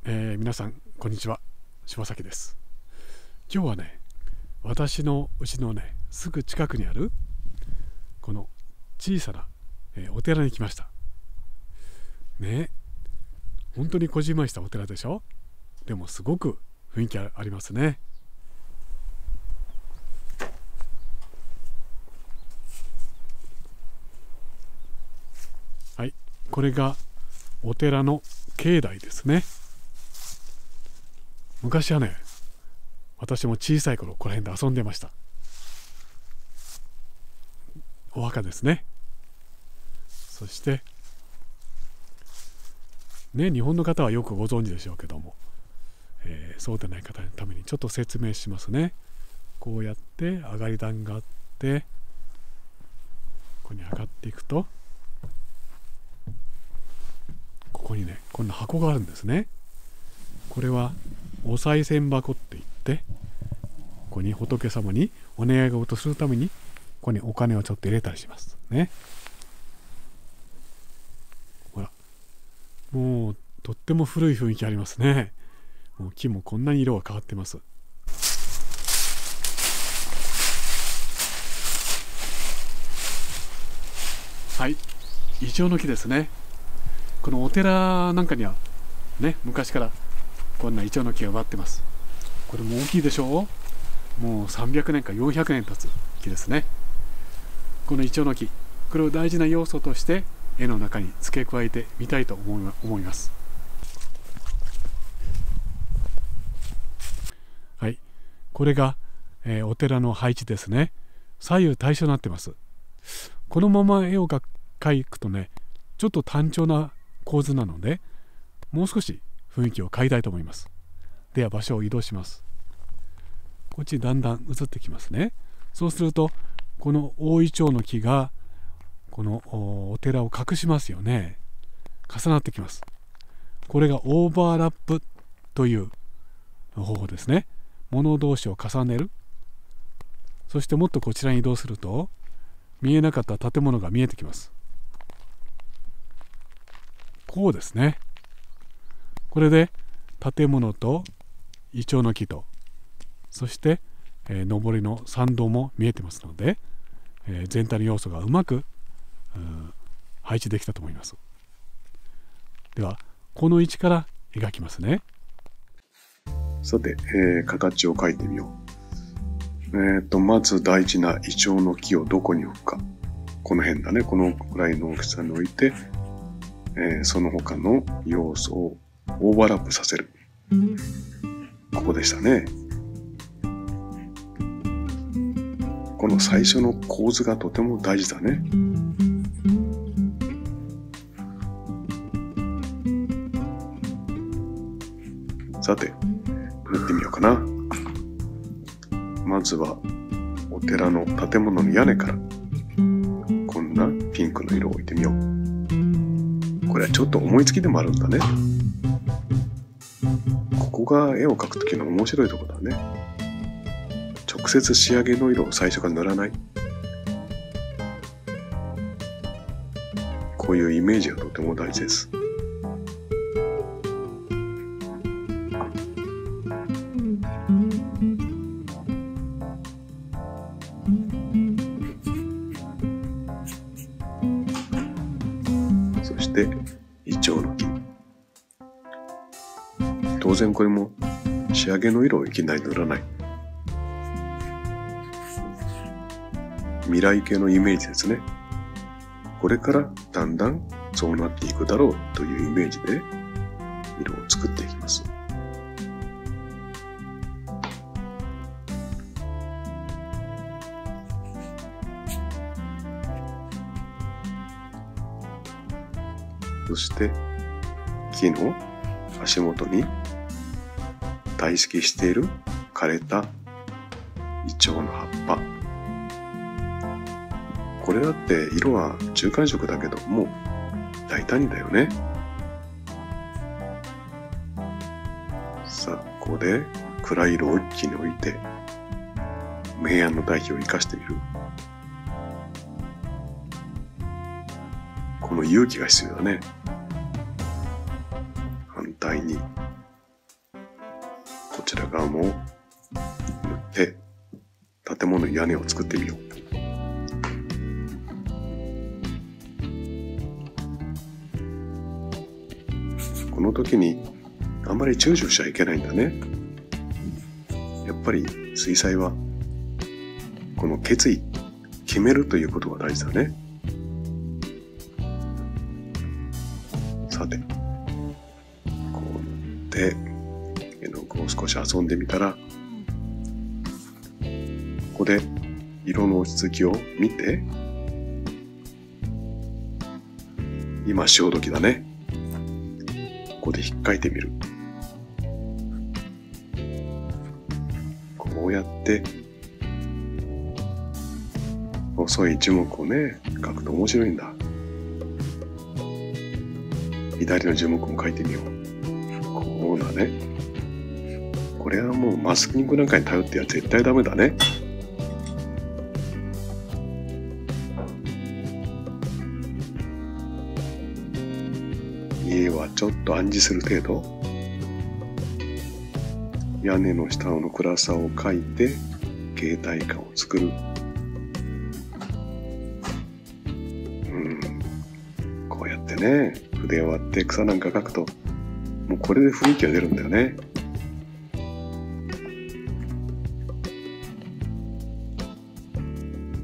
皆さんこんにちは、柴崎です。今日はね、私の家のねすぐ近くにあるこの小さな、お寺に来ましたね。本当にこじんまりしたお寺でしょ。でもすごく雰囲気ありますね。はい、これがお寺の境内ですね。昔はね、私も小さい頃この辺で遊んでました。お墓ですね。そしてね、日本の方はよくご存知でしょうけども、そうでない方のためにちょっと説明しますね。こうやって上がり段があって、ここに上がっていくと、ここにねこんな箱があるんですね。これはお賽銭箱って言って、ここに仏様にお願い事するためにここにお金をちょっと入れたりしますね。ほら、もうとっても古い雰囲気ありますね。もう木もこんなに色が変わってます。はい、イチョウの木ですね。このお寺なんかにはね、昔からこんなイチョウの木が植わってます。これも大きいでしょう。もう300年か400年経つ木ですね。このイチョウの木、これを大事な要素として絵の中に付け加えてみたいと思います。はい、これが、お寺の配置ですね。左右対称になってます。このまま絵を描くとね、ちょっと単調な構図なので、もう少し雰囲気を変えたいと思います。では場所を移動します。こっちにだんだん移ってきますね。そうするとこの大イチョウの木がこのお寺を隠しますよね。重なってきます。これがオーバーラップという方法ですね。物同士を重ねる。そしてもっとこちらに移動すると、見えなかった建物が見えてきます。こうですね。これで建物とイチョウの木と、そして、上りの参道も見えてますので、全体の要素がうまく配置できたと思います。ではこの位置から描きますね。さて、形を描いてみよう。まず大事なイチョウの木をどこに置くか。この辺だね。このくらいの大きさに置いて、その他の要素をオーバーラップさせる。ここでしたね。この最初の構図がとても大事だね。さて、塗ってみようかな。まずはお寺の建物の屋根からこんなピンクの色を置いてみよう。これはちょっと思いつきでもあるんだね。ここが絵を描くときの面白いところだね。直接仕上げの色を最初から塗らない。こういうイメージがとても大事です。そしてイチョウの木。当然これも仕上げの色をいきなり塗らない。未来系のイメージですね。これからだんだんそうなっていくだろうというイメージで色を作っていきます。そして木の足元に堆積している枯れたイチョウの葉っぱ。これだって色は中間色だけどもう大胆にだよね。さあ、ここで暗い色を一気に置いて明暗の対比を生かしてみる。この勇気が必要だね。反対に作ってみよう。この時にあんまり躊躇しちゃいけないんだね。やっぱり水彩はこの決意、決めるということが大事だね。さて、こうやって絵の具を少し遊んでみたら、ここで色の落ち着きを見て、今潮時だね。ここで引っかいてみる。こうやって細い樹木をね、描くと面白いんだ。左の樹木も描いてみよう。こうだね。これはもうマスキングなんかに頼っては絶対ダメだね。家はちょっと暗示する程度。屋根の下の暗さを描いて形態感を作る。こうやってね、筆を割って草なんか描くと、もうこれで雰囲気が出るんだよね。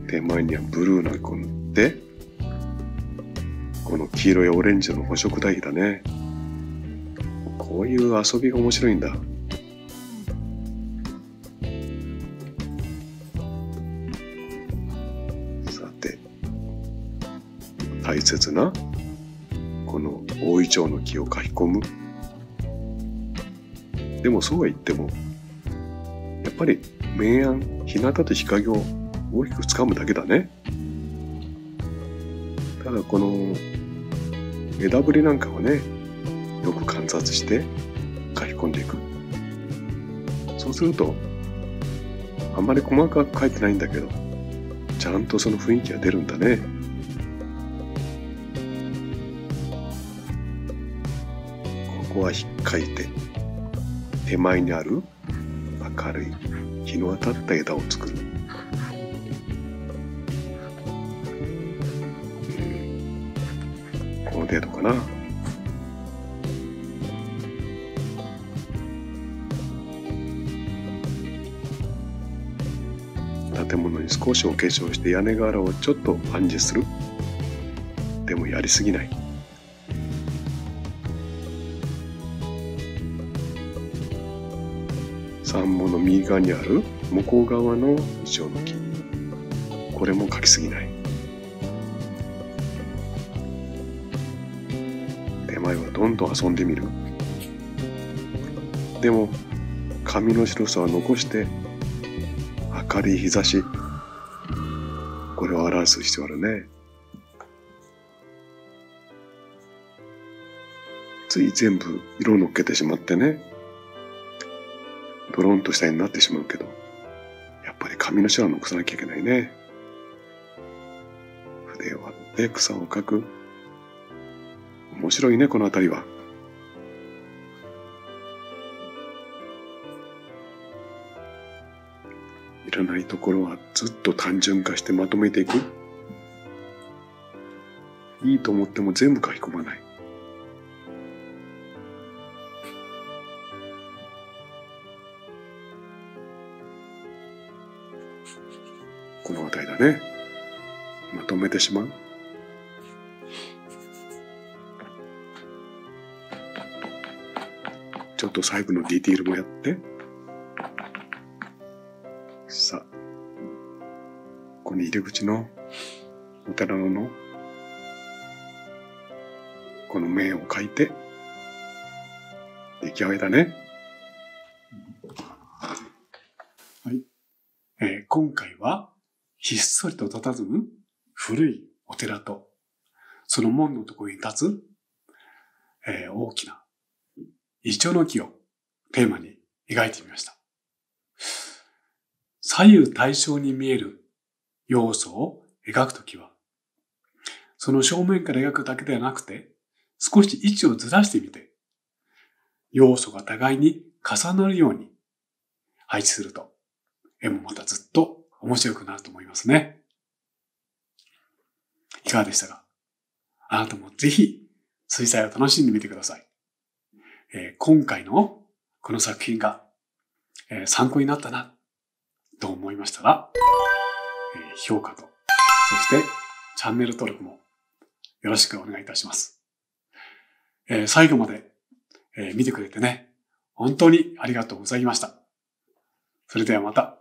手前にはブルーなんかを塗って、この黄色やオレンジの補色対比だね。こういう遊びが面白いんだ。さて、大切なこの大イチョウの木を描き込む。でもそうは言っても、やっぱり明暗、日向と日陰を大きく掴むだけだね。ただこの枝ぶりなんかをね、よく観察して書き込んでいく。そうすると、あんまり細かく書いてないんだけど、ちゃんとその雰囲気が出るんだね。ここは引っかいて、手前にある明るい日の当たった枝を作る。この程度かな。建物に少しお化粧して屋根瓦をちょっと暗示する。でもやりすぎない。山門の右側にある向こう側のイチョウの木。これも描きすぎない。手前はどんどん遊んでみる。でも髪の白さは残して明るい日差し。これを表す必要あるね。つい全部色を乗っけてしまってね、ドロンとした絵になってしまうけど、やっぱり髪の白を残さなきゃいけないね。筆を割って草を描く。面白いね、この辺りは。いらないところはずっと単純化してまとめていく。いいと思っても全部書き込まない。この辺りだね。まとめてしまう。ちょっと細部のディティールもやって。さあ、ここに入り口のお寺のこの面を描いて出来上がりだね。はい。今回はひっそりと佇む古いお寺とその門のところに立つ、大きなイチョウの木をテーマに描いてみました。左右対称に見える要素を描くときは、その正面から描くだけではなくて、少し位置をずらしてみて、要素が互いに重なるように配置すると、絵もまたずっと面白くなると思いますね。いかがでしたか？あなたもぜひ水彩を楽しんでみてください。今回のこの作品が、参考になったなと思いましたら、評価と、そしてチャンネル登録もよろしくお願いいたします。最後まで、見てくれてね、本当にありがとうございました。それではまた。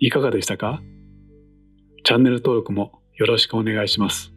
いかがでしたか？チャンネル登録もよろしくお願いします。